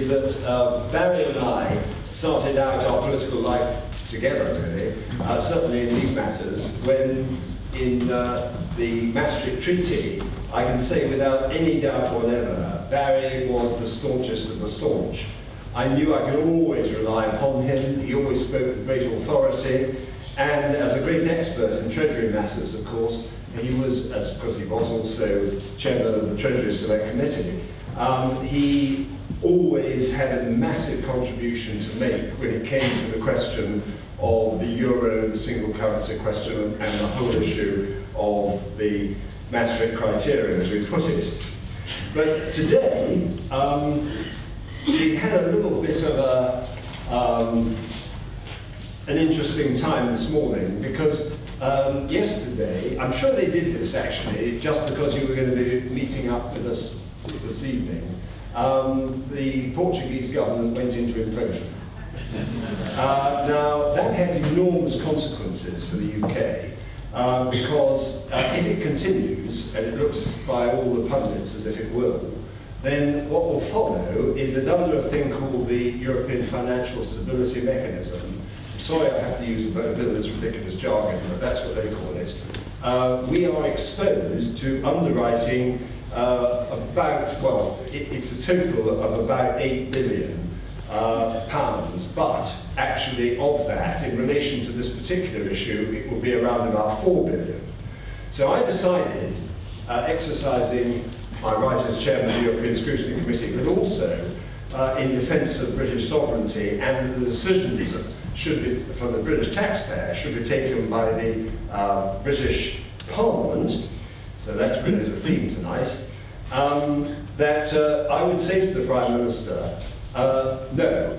is that Barry and I started out our political life together, really, certainly in these matters, when in the Maastricht Treaty, I can say without any doubt whatever, Barry was the staunchest of the staunch. I knew I could always rely upon him. He always spoke with great authority, and as a great expert in Treasury matters, of course, he was, because he was also chairman of the Treasury Select Committee, he always had a massive contribution to make when it came to the question of the euro, the single currency question, and the whole issue of the Maastricht criteria, as we put it. But today, we had a little bit of an interesting time this morning, because yesterday, I'm sure they did this actually, just because you were going to be meeting up with us this evening, the Portuguese government went into implosion. Now, that has enormous consequences for the UK, because if it continues, and it looks by all the pundits as if it will, then what will follow is that under a thing called the European Financial Stability Mechanism, sorry I have to use a bit of this ridiculous jargon, but that's what they call it, we are exposed to underwriting about, well, it's a total of about 8 billion pounds, but actually of that, in relation to this particular issue, it will be around about 4 billion. So I decided, exercising my right as chairman of the European Scrutiny Committee, but also in defence of British sovereignty, and the decisions should be, for the British taxpayer, should be taken by the British Parliament, so that's really the theme tonight, that I would say to the Prime Minister, no,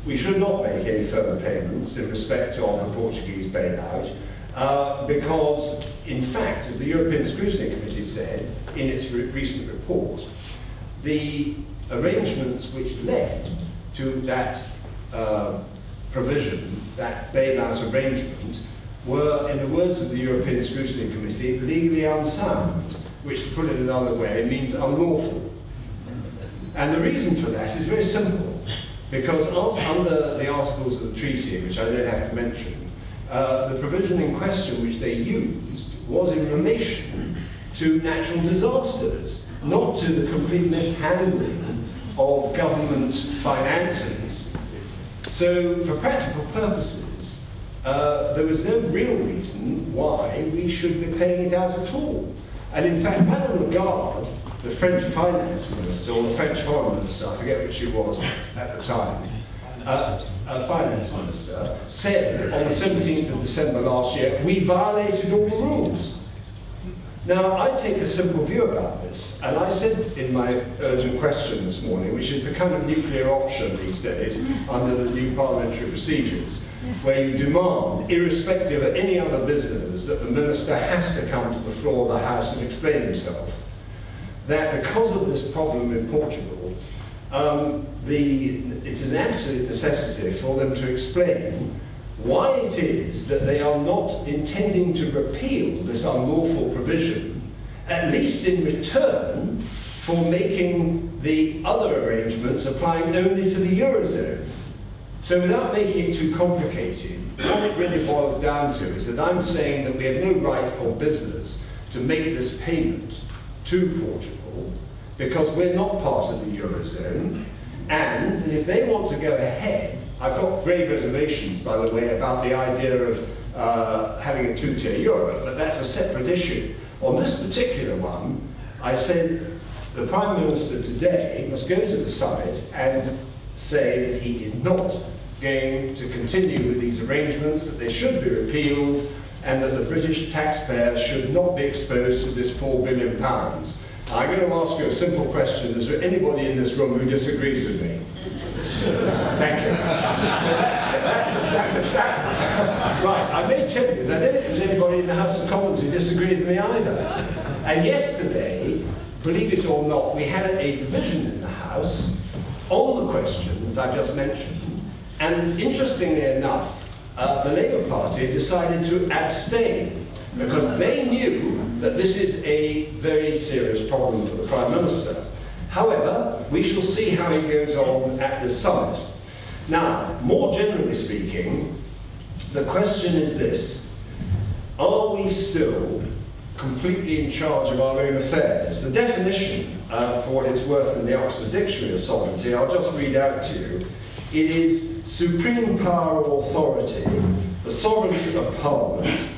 we should not make any further payments in respect of the Portuguese bailout, because, in fact, as the European Scrutiny Committee said in its recent report, the arrangements which led to that provision, that bailout arrangement, were, in the words of the European Scrutiny Committee, legally unsound, which, to put it another way, means unlawful. And the reason for that is very simple, because under the articles of the treaty, which I don't have to mention, the provision in question which they used was in relation to natural disasters, not to the complete mishandling of government finances. So, for practical purposes, there was no real reason why we should be paying it out at all. And in fact, Madame Lagarde, the French finance minister, or the French foreign minister, I forget which she was at the time, finance minister, said on the 17th of December last year, we violated all the rules. Now, I take a simple view about this, and I said in my urgent question this morning, which is the kind of nuclear option these days under the new parliamentary procedures, where you demand, irrespective of any other business, that the minister has to come to the floor of the House and explain himself, that because of this problem in Portugal, it is an absolute necessity for them to explain why it is that they are not intending to repeal this unlawful provision, at least in return for making the other arrangements applying only to the Eurozone. So without making it too complicated, what it really boils down to is that I'm saying that we have no right or business to make this payment to Portugal, because we're not part of the Eurozone, and if they want to go ahead, I've got grave reservations, by the way, about the idea of having a two-tier Europe, but that's a separate issue. On this particular one, I said the Prime Minister today must go to the site and say that he is not going to continue with these arrangements, that they should be repealed, and that the British taxpayer should not be exposed to this £4 billion. I'm going to ask you a simple question. Is there anybody in this room who disagrees with me? Thank you. So that's a standard. Right, I may tell you that there isn't anybody in the House of Commons who disagrees with me either. And yesterday, believe it or not, we had a division in the House on the question that I just mentioned. And interestingly enough, the Labour Party decided to abstain because they knew that this is a very serious problem for the Prime Minister. However, we shall see how it goes on at the summit. Now, more generally speaking, the question is this: are we still completely in charge of our own affairs? The definition, for what it's worth in the Oxford Dictionary of sovereignty, I'll just read out to you. It is supreme power or authority, the sovereignty of Parliament,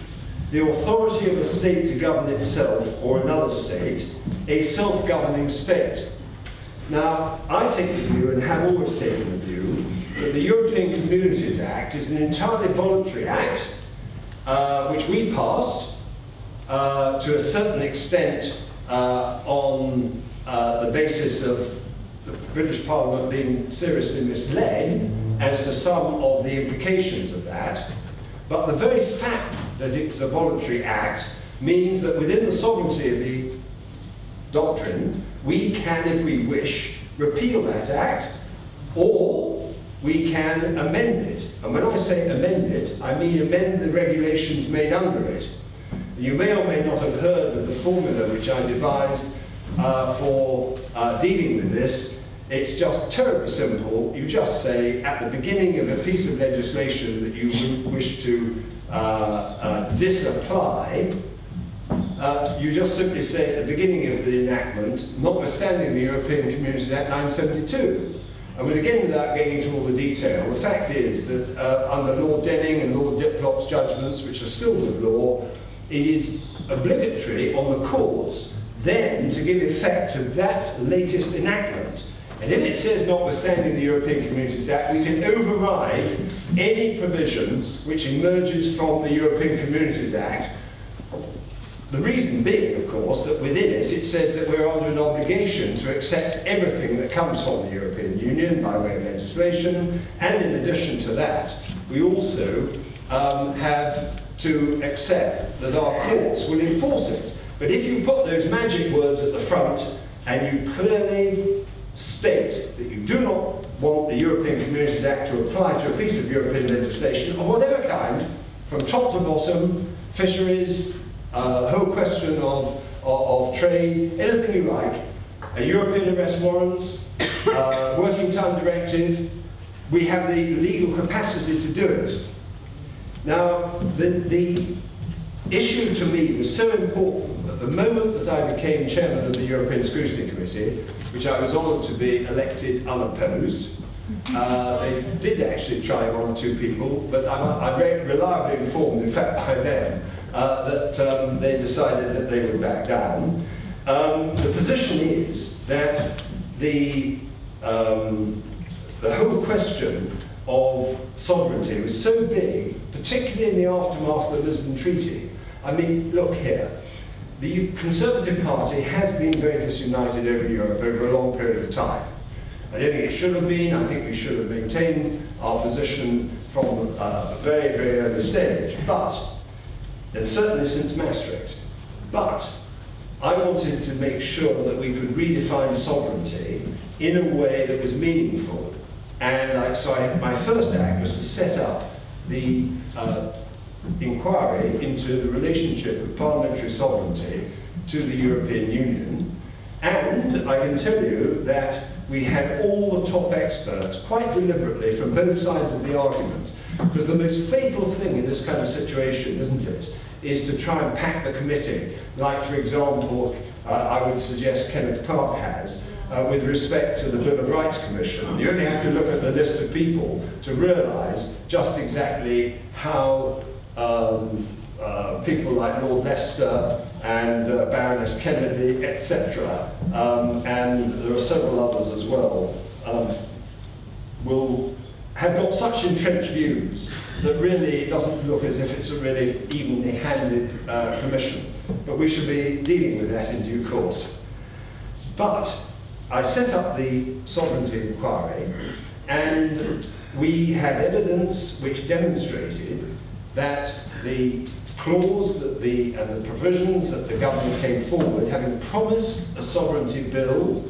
the authority of a state to govern itself or another state, a self-governing state. Now, I take the view, and have always taken the view, that the European Communities Act is an entirely voluntary act, which we passed to a certain extent on the basis of the British Parliament being seriously misled as to some of the implications of that. But the very fact that it's a voluntary act means that within the sovereignty of the doctrine, we can, if we wish, repeal that act, or we can amend it. And when I say amend it, I mean amend the regulations made under it. You may or may not have heard of the formula which I devised for dealing with this. It's just terribly simple. You just say, at the beginning of a piece of legislation that you wish to disapply, you just simply say at the beginning of the enactment, notwithstanding the European Communities Act 1972. And again, without getting into all the detail, the fact is that under Lord Denning and Lord Diplop's judgments, which are still good law, it is obligatory on the courts then to give effect to that latest enactment. And if it says notwithstanding the European Communities Act, we can override any provision which emerges from the European Communities Act. The reason being, of course, that within it, it says that we're under an obligation to accept everything that comes from the European Union by way of legislation, and in addition to that, we also have to accept that our courts will enforce it. But if you put those magic words at the front, and you clearly state that you do not want the European Communities Act to apply to a piece of European legislation of whatever kind, from top to bottom, fisheries, whole question of trade, anything you like, European arrest warrants, working time directive, we have the legal capacity to do it. Now, the issue to me was so important that the moment that I became chairman of the European Scrutiny Committee, which I was honoured to be elected unopposed, they did actually try one or two people, but I'm reliably informed, in fact, by them, that they decided that they would back down. The position is that the whole question of sovereignty was so big, particularly in the aftermath of the Lisbon Treaty. I mean, look here. The Conservative Party has been very disunited over Europe over a long period of time. I don't think it should have been. I think we should have maintained our position from a very, very early stage. But, and certainly since Maastricht, but I wanted to make sure that we could redefine sovereignty in a way that was meaningful. And my first act was to set up the inquiry into the relationship of parliamentary sovereignty to the European Union. And I can tell you that we had all the top experts, quite deliberately, from both sides of the argument. Because the most fatal thing in this kind of situation, isn't it, is to try and pack the committee, like, for example, I would suggest Kenneth Clark has, with respect to the Bill of Rights Commission. You only have to look at the list of people to realise just exactly how people like Lord Leicester and Baroness Kennedy, etc., and there are several others as well, will have got such entrenched views that really it doesn't look as if it's a really evenly handed commission. But we should be dealing with that in due course. But I set up the sovereignty inquiry, and we had evidence which demonstrated that the clause that and the provisions that the government came forward, having promised a sovereignty bill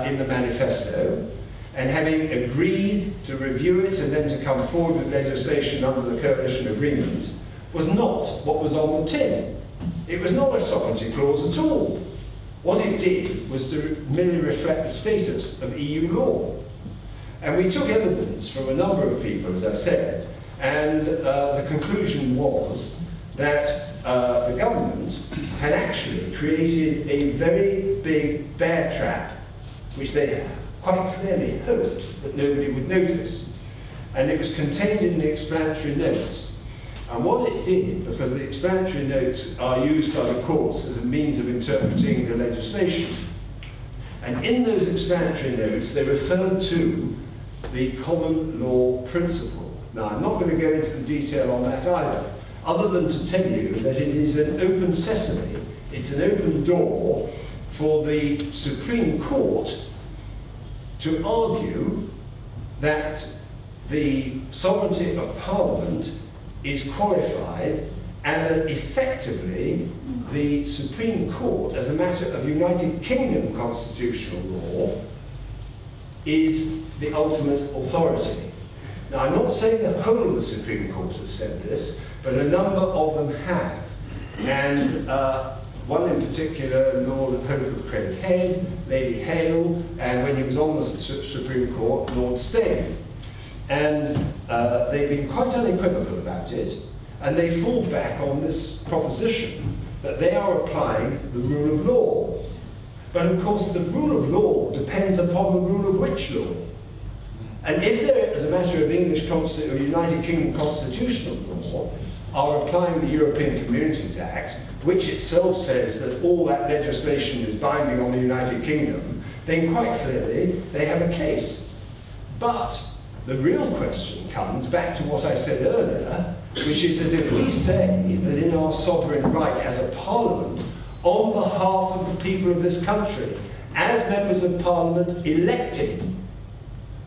in the manifesto, and having agreed to review it and then to come forward with legislation under the coalition agreement, was not what was on the tin. It was not a sovereignty clause at all. What it did was to merely reflect the status of EU law. And we took evidence from a number of people, as I said, and the conclusion was that the government had actually created a very big bear trap, which they quite clearly hoped that nobody would notice. And it was contained in the explanatory notes. And what it did, because the explanatory notes are used by the courts as a means of interpreting the legislation, and in those explanatory notes they referred to the common law principle. Now, I'm not going to go into the detail on that either, other than to tell you that it is an open sesame, it's an open door for the Supreme Court to argue that the sovereignty of Parliament is qualified and that effectively the Supreme Court, as a matter of United Kingdom constitutional law, is the ultimate authority. Now, I'm not saying the whole of the Supreme Court has said this, but a number of them have. And one in particular, Lord Hope of Craighead, Lady Hale, and when he was on the Supreme Court, Lord Steyne. And they've been quite unequivocal about it, and they fall back on this proposition that they are applying the rule of law. But of course, the rule of law depends upon the rule of which law? And if they, as a matter of English or United Kingdom constitutional law, are applying the European Communities Act, which itself says that all that legislation is binding on the United Kingdom, then quite clearly they have a case. But the real question comes back to what I said earlier, which is that if we say that in our sovereign right as a parliament, on behalf of the people of this country, as members of parliament elected,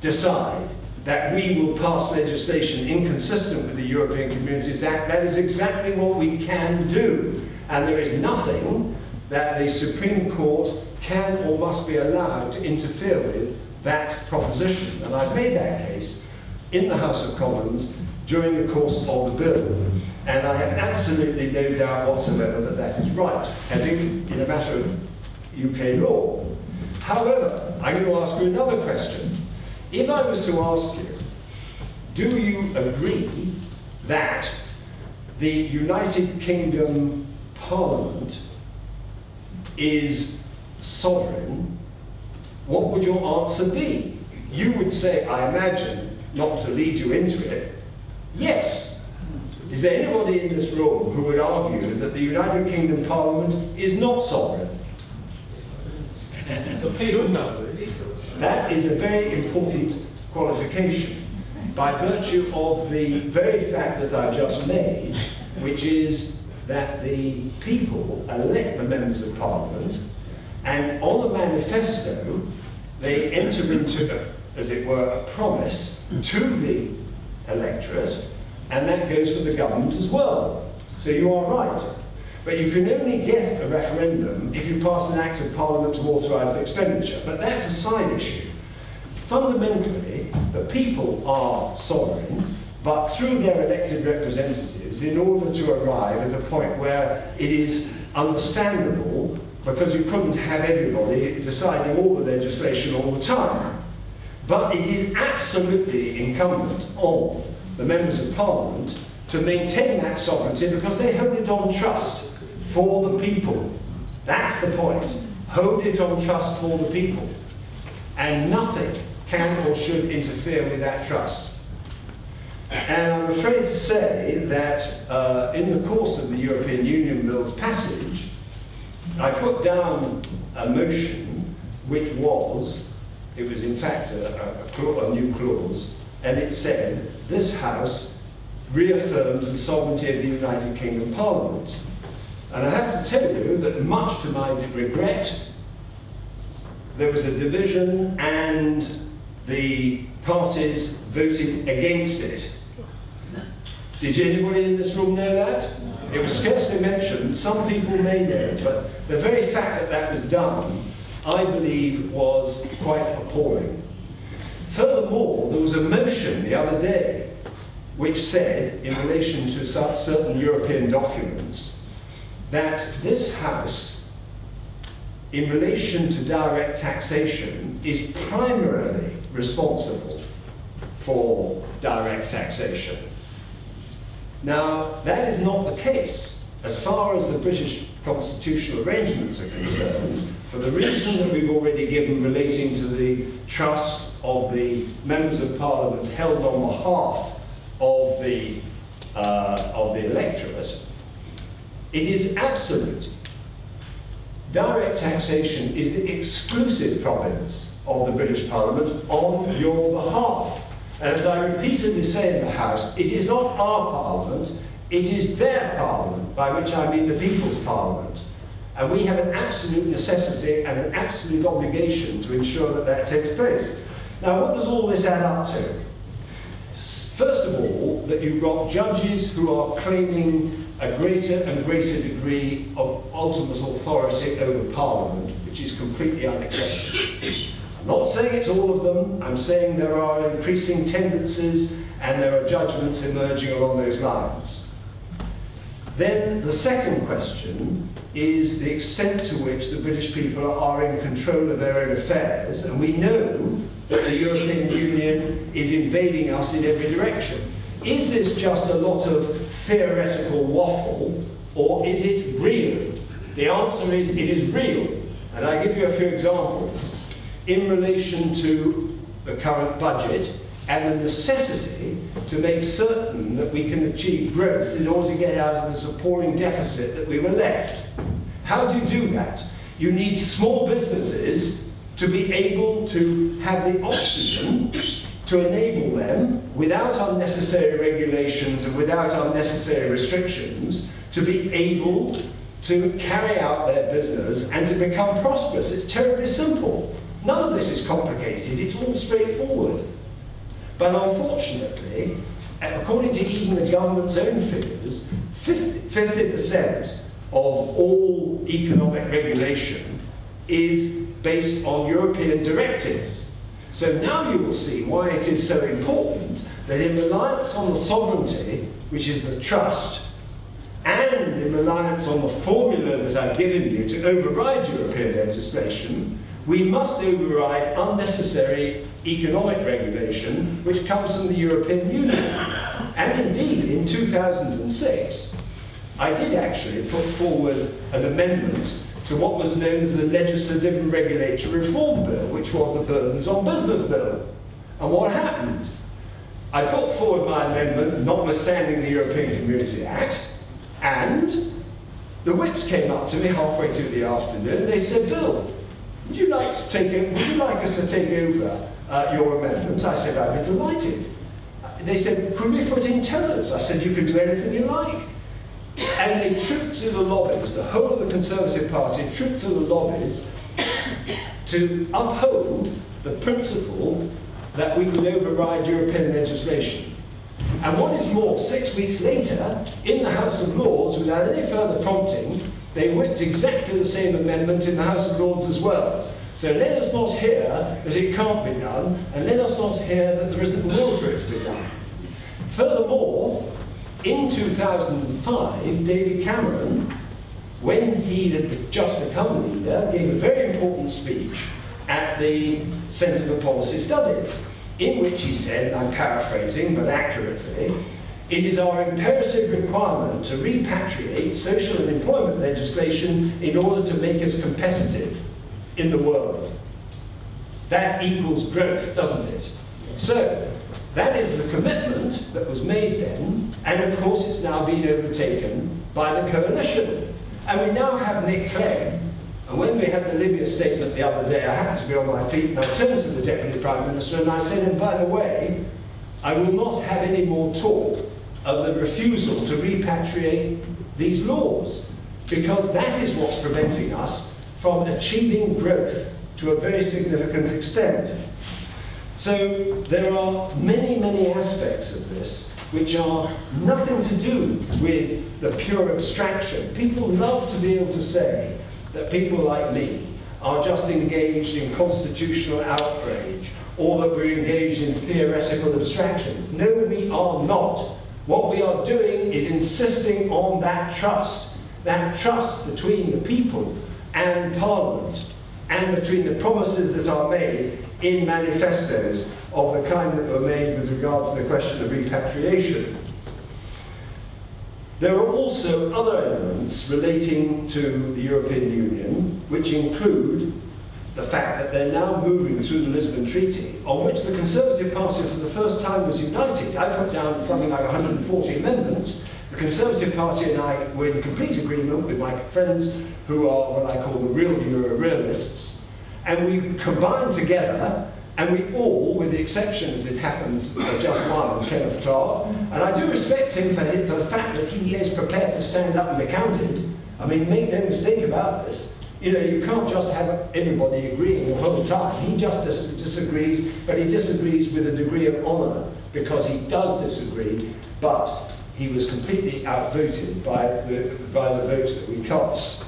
decide that we will pass legislation inconsistent with the European Communities Act, that is exactly what we can do. And there is nothing that the Supreme Court can or must be allowed to interfere with that proposition. And I've made that case in the House of Commons during the course of the bill. And I have absolutely no doubt whatsoever that that is right, as in a matter of UK law. However, I'm going to ask you another question. If I was to ask you, do you agree that the United Kingdom Parliament is sovereign, what would your answer be? You would say, I imagine, not to lead you into it, yes. Is there anybody in this room who would argue that the United Kingdom Parliament is not sovereign? That is a very important qualification by virtue of the very fact that I've just made, which is that the people elect the members of Parliament, and on a manifesto they enter into, as it were, a promise to the electorate, and that goes for the government as well. So you are right. But you can only get a referendum if you pass an act of Parliament to authorise the expenditure. But that's a side issue. Fundamentally, the people are sovereign, but through their elected representatives, in order to arrive at a point where it is understandable, because you couldn't have everybody deciding all the legislation all the time. But it is absolutely incumbent on the members of Parliament to maintain that sovereignty because they hold it on trust for the people. That's the point. Hold it on trust for the people. And nothing can or should interfere with that trust. And I'm afraid to say that in the course of the European Union Bill's passage, I put down a motion which was, it was in fact a new clause, and it said, this House reaffirms the sovereignty of the United Kingdom Parliament. And I have to tell you that much to my regret, there was a division and the parties voted against it. Did anybody in this room know that? It was scarcely mentioned. Some people may know, but the very fact that that was done, I believe, was quite appalling. Furthermore, there was a motion the other day which said, in relation to certain European documents, that this House in relation to direct taxation, is primarily responsible for direct taxation. Now, that is not the case as far as the British constitutional arrangements are concerned, for the reason that we've already given relating to the trust of the members of Parliament held on behalf of the electorate. It is absolute. Direct taxation is the exclusive province of the British Parliament on your behalf. And as I repeatedly say in the House, it is not our Parliament, it is their Parliament, by which I mean the People's Parliament. And we have an absolute necessity and an absolute obligation to ensure that that takes place. Now, what does all this add up to? First of all, that you've got judges who are claiming a greater and greater degree of ultimate authority over Parliament, which is completely unacceptable. I'm not saying it's all of them, I'm saying there are increasing tendencies and there are judgments emerging along those lines. Then the second question is the extent to which the British people are in control of their own affairs, and we know that the European Union is invading us in every direction. Is this just a lot of theoretical waffle, or is it real? The answer is it is real, and I give you a few examples in relation to the current budget and the necessity to make certain that we can achieve growth in order to get out of this appalling deficit that we were left. How do you do that? You need small businesses to be able to have the oxygen to enable them, without unnecessary regulations and without unnecessary restrictions, to be able to carry out their business and to become prosperous. It's terribly simple. None of this is complicated, it's all straightforward. But unfortunately, according to even the government's own figures, 50% of all economic regulation is based on European directives. So now you will see why it is so important that in reliance on the sovereignty, which is the trust, and in reliance on the formula that I've given you to override European legislation, we must override unnecessary economic regulation which comes from the European Union. And indeed, in 2006, I did actually put forward an amendment to what was known as the Legislative and Regulatory Reform Bill, which was the Burdens on Business Bill. And what happened? I put forward my amendment, notwithstanding the European Community Act, and the whips came up to me halfway through the afternoon. They said, "Bill, would you like us to take over your amendment?" I said, "I'd be delighted." They said, "Could we put in tellers?" I said, "You can do anything you like." And they trooped through the lobbies, the whole of the Conservative Party trooped through the lobbies to uphold the principle that we could override European legislation. And what is more, 6 weeks later, in the House of Lords, without any further prompting, they whipped exactly the same amendment in the House of Lords as well. So let us not hear that it can't be done, and let us not hear that there isn't the will for it to be done. Furthermore, in 2005, David Cameron, when he had just become leader, gave a very important speech at the Centre for Policy Studies, in which he said, and I'm paraphrasing but accurately, "It is our imperative requirement to repatriate social and employment legislation in order to make us competitive in the world." That equals growth, doesn't it? So, that is the commitment that was made then, and of course it's now been overtaken by the coalition. And we now have Nick Clegg, and when we had the Libya statement the other day, I happened to be on my feet and I turned to the Deputy Prime Minister and I said, "And by the way, I will not have any more talk of the refusal to repatriate these laws, because that is what's preventing us from achieving growth to a very significant extent." So there are many, many aspects of this which are nothing to do with the pure abstraction. People love to be able to say that people like me are just engaged in constitutional outrage, or that we're engaged in theoretical abstractions. No, we are not. What we are doing is insisting on that trust between the people and Parliament, and between the promises that are made in manifestos of the kind that were made with regard to the question of repatriation. There are also other elements relating to the European Union, which include the fact that they're now moving through the Lisbon Treaty, on which the Conservative Party for the first time was united. I put down something like 140 amendments. The Conservative Party and I were in complete agreement with my friends who are what I call the real Euro-realists, and we combined together, and we all, with the exception, as it happens, just one, Kenneth Clark, and I do respect him for the fact that he is prepared to stand up and be counted. I mean, make no mistake about this. You know, you can't just have everybody agreeing the whole time. He just disagrees, but he disagrees with a degree of honour, because he does disagree, but he was completely outvoted by the votes that we cast.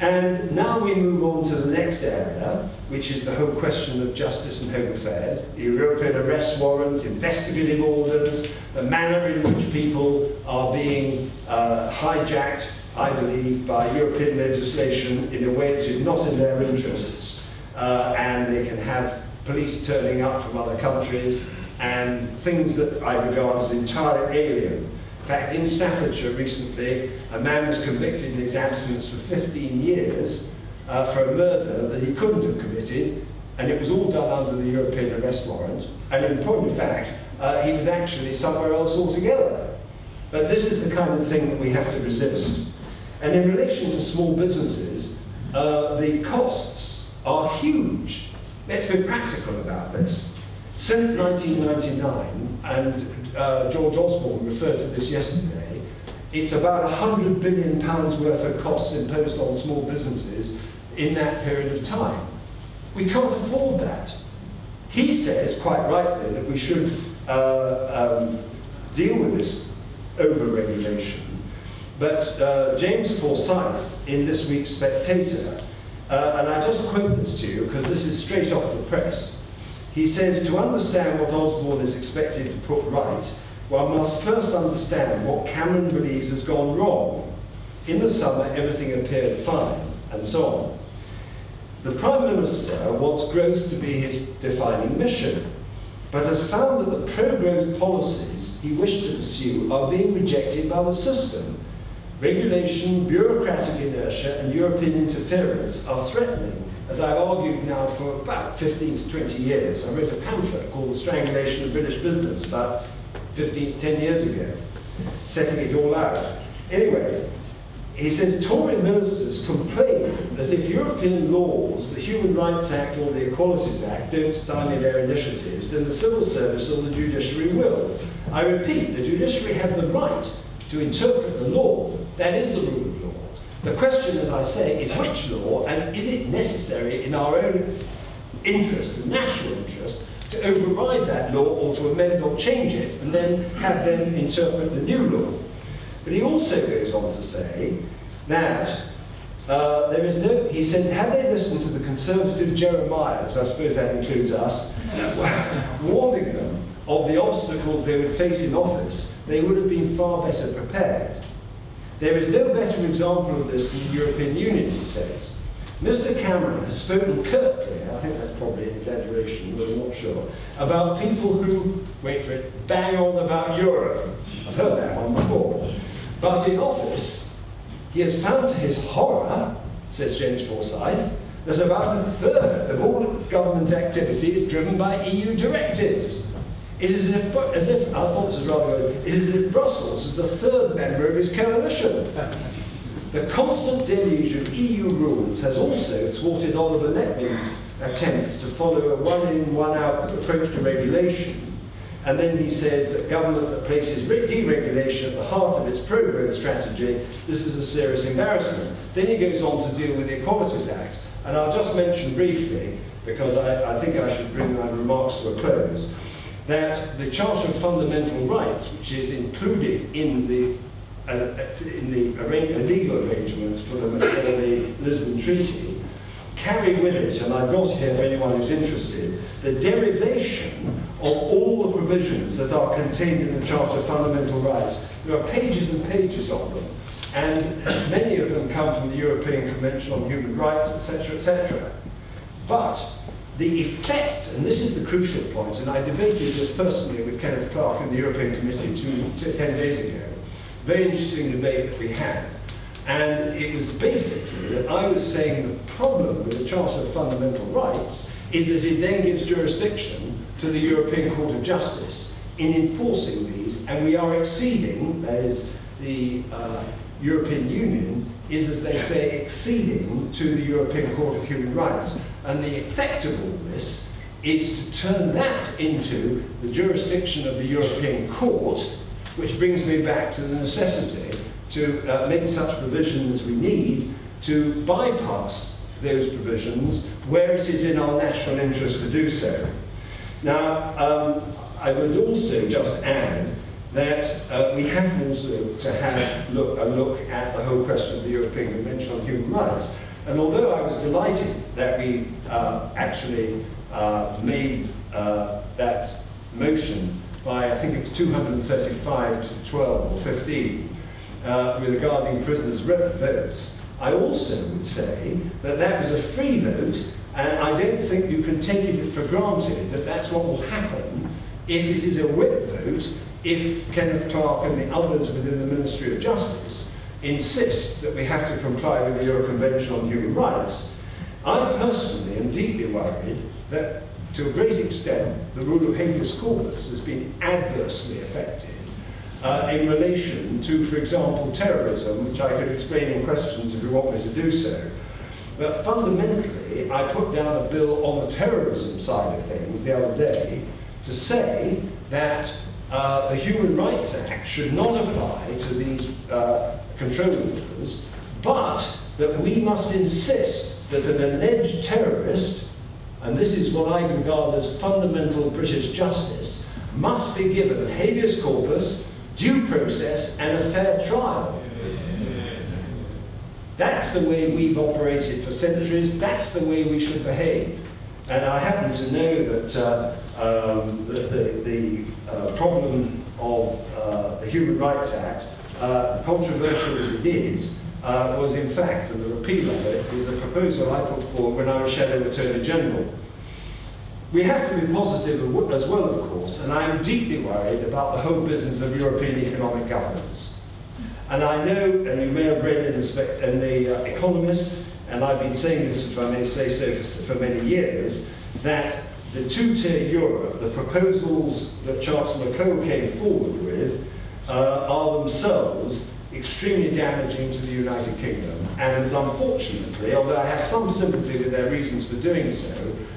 And now we move on to the next area, which is the whole question of justice and home affairs, the European arrest warrant, investigative orders, the manner in which people are being hijacked, I believe, by European legislation in a way that is not in their interests, and they can have police turning up from other countries, and things that I regard as entirely alien. In fact, in Staffordshire recently, a man was convicted in his absence for 15 years for a murder that he couldn't have committed, and it was all done under the European arrest warrant. And in point of fact, he was actually somewhere else altogether. But this is the kind of thing that we have to resist. And in relation to small businesses, the costs are huge. Let's be practical about this. Since 1999, and George Osborne referred to this yesterday, it's about £100 billion worth of costs imposed on small businesses in that period of time. We can't afford that. He says, quite rightly, that we should deal with this over-regulation. But James Forsyth, in this week's Spectator, and I just quote this to you because this is straight off the press, he says, to understand what Osborne is expected to put right, one must first understand what Cameron believes has gone wrong. In the summer, everything appeared fine, and so on. The Prime Minister wants growth to be his defining mission, but has found that the pro-growth policies he wished to pursue are being rejected by the system. Regulation, bureaucratic inertia, and European interference are threatening, as I've argued now for about 15 to 20 years. I wrote a pamphlet called The Strangulation of British Business about 10 years ago, setting it all out. Anyway, he says Tory ministers complain that if European laws, the Human Rights Act or the Equalities Act, don't stymie their initiatives, then the civil service or the judiciary will. I repeat, the judiciary has the right to interpret the law. That is the rule of law. The question, as I say, is which law, and is it necessary in our own interest, the national interest, to override that law or to amend or change it, and then have them interpret the new law. But he also goes on to say that there is no, he said, had they listened to the Conservative Jeremiahs, I suppose that includes us, warning them of the obstacles they would face in office, they would have been far better prepared. There is no better example of this than the European Union, he says. Mr. Cameron has spoken curtly, I think that's probably an exaggeration, but I'm not sure, about people who, wait for it, bang on about Europe. I've heard that one before. But in office, he has found to his horror, says James Forsyth, that about a third of all government activity is driven by EU directives. It is as if I thought this was rather good, it is as if Brussels is the third member of his coalition. The constant deluge of EU rules has also thwarted Oliver Letwin's attempts to follow a one-in, one-out approach to regulation. And then he says that government that places deregulation at the heart of its pro-growth strategy, this is a serious embarrassment. Then he goes on to deal with the Equalities Act. And I'll just mention briefly, because I think I should bring my remarks to a close, that the Charter of Fundamental Rights, which is included in the legal arrangements for the Lisbon Treaty, carry with it, and I've got it here for anyone who's interested, the derivation of all the provisions that are contained in the Charter of Fundamental Rights. There are pages and pages of them, and many of them come from the European Convention on Human Rights, etc., etc. But the effect, and this is the crucial point, and I debated this personally with Kenneth Clarke in the European Committee 10 days ago, very interesting debate that we had, and it was basically that I was saying the problem with the Charter of Fundamental Rights is that it then gives jurisdiction to the European Court of Justice in enforcing these, and we are exceeding, that is, the European Union is, as they say, acceding to the European Court of Human Rights. And the effect of all this is to turn that into the jurisdiction of the European Court, which brings me back to the necessity to make such provisions we need to bypass those provisions where it is in our national interest to do so. Now, I would also just add that we have also to have a look at the whole question of the European Convention on Human Rights. And although I was delighted that we actually made that motion by, I think it was 235 to 12 or 15, regarding prisoners' votes, I also would say that that was a free vote, and I don't think you can take it for granted that that's what will happen if it is a whip vote, if Kenneth Clarke and the others within the Ministry of Justice insist that we have to comply with the Euro Convention on Human Rights. I personally am deeply worried that, to a great extent, the rule of habeas corpus has been adversely affected in relation to, for example, terrorism, which I could explain in questions if you want me to do so. But fundamentally, I put down a bill on the terrorism side of things the other day to say that the Human Rights Act should not apply to these control orders, but that we must insist that an alleged terrorist, and this is what I regard as fundamental British justice, must be given habeas corpus, due process, and a fair trial. That's the way we've operated for centuries, that's the way we should behave. And I happen to know that the problem of the Human Rights Act, controversial as it is, was in fact, and the repeal of it is a proposal I put forward when I was Shadow Attorney General. We have to be positive as well, of course, and I am deeply worried about the whole business of European economic governance. And I know, and you may have read in the Economist, and I've been saying this, if I may say so, for many years, that the two-tier Europe, the proposals that Chancellor Kohl came forward with, are themselves extremely damaging to the United Kingdom. And unfortunately, although I have some sympathy with their reasons for doing so,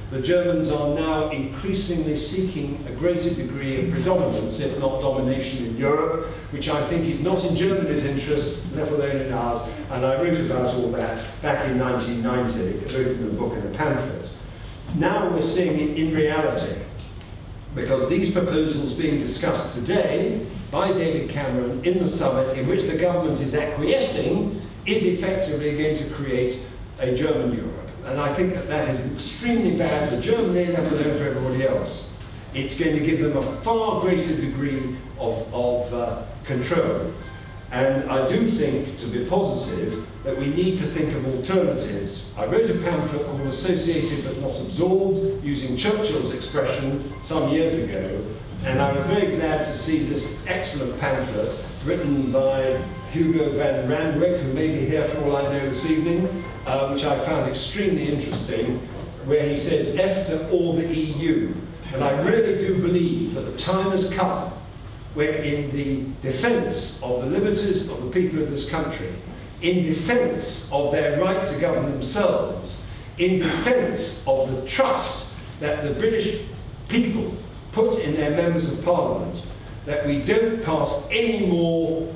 the Germans are now increasingly seeking a greater degree of predominance, if not domination, in Europe, which I think is not in Germany's interests, let alone in ours. And I wrote about all that back in 1990, both in a book and a pamphlet. Now we're seeing it in reality, because these proposals being discussed today by David Cameron in the summit, in which the government is acquiescing, is effectively going to create a German Europe. And I think that that is extremely bad for Germany, let alone for everybody else. It's going to give them a far greater degree of control. And I do think, to be positive, that we need to think of alternatives. I wrote a pamphlet called Associated but Not Absorbed, using Churchill's expression some years ago, and I was very glad to see this excellent pamphlet written by Hugo van Randwyk, who may be here for all I know this evening, which I found extremely interesting, where he says, "After all the EU." And I really do believe that the time has come where, in the defence of the liberties of the people of this country, in defence of their right to govern themselves, in defence of the trust that the British people put in their members of Parliament, that we don't pass any more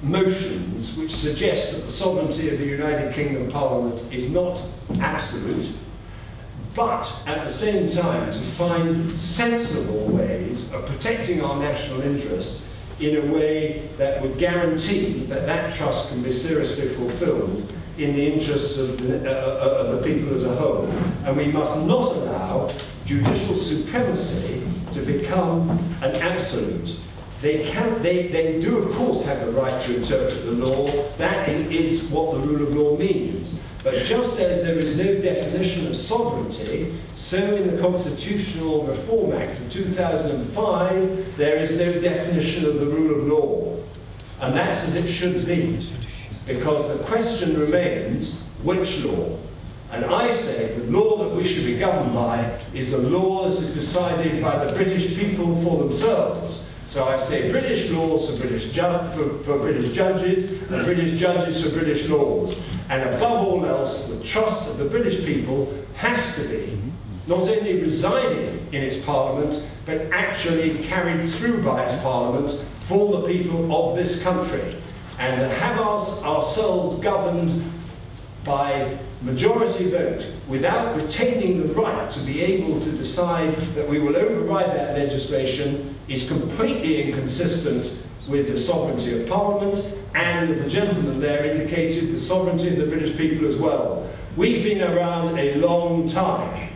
motions which suggest that the sovereignty of the United Kingdom Parliament is not absolute, but at the same time to find sensible ways of protecting our national interest in a way that would guarantee that that trust can be seriously fulfilled in the interests of the people as a whole. And we must not allow judicial supremacy to become an absolute. They do, of course, have the right to interpret the law. That is what the rule of law means. But just as there is no definition of sovereignty, so in the Constitutional Reform Act of 2005, there is no definition of the rule of law. And that's as it should be, because the question remains, which law? And I say the law that we should be governed by is the law that is decided by the British people for themselves. So I say British laws for British judges, and British judges for British laws. And above all else, the trust of the British people has to be not only residing in its parliament, but actually carried through by its parliament for the people of this country. And to have ourselves governed by majority vote without retaining the right to be able to decide that we will override that legislation is completely inconsistent with the sovereignty of Parliament and, as the gentleman there indicated, the sovereignty of the British people as well. We've been around a long time,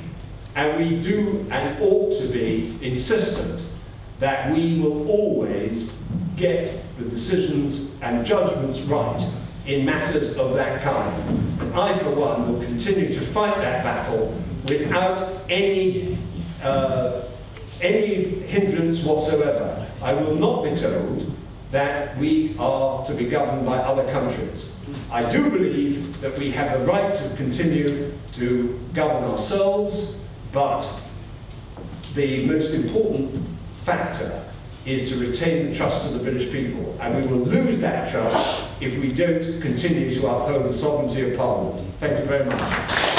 and we do and ought to be insistent that we will always get the decisions and judgments right in matters of that kind. And I, for one, will continue to fight that battle without any hindrance whatsoever. I will not be told that we are to be governed by other countries. I do believe that we have the right to continue to govern ourselves, but the most important factor is to retain the trust of the British people, and we will lose that trust if we don't continue to uphold the sovereignty of Parliament. Thank you very much.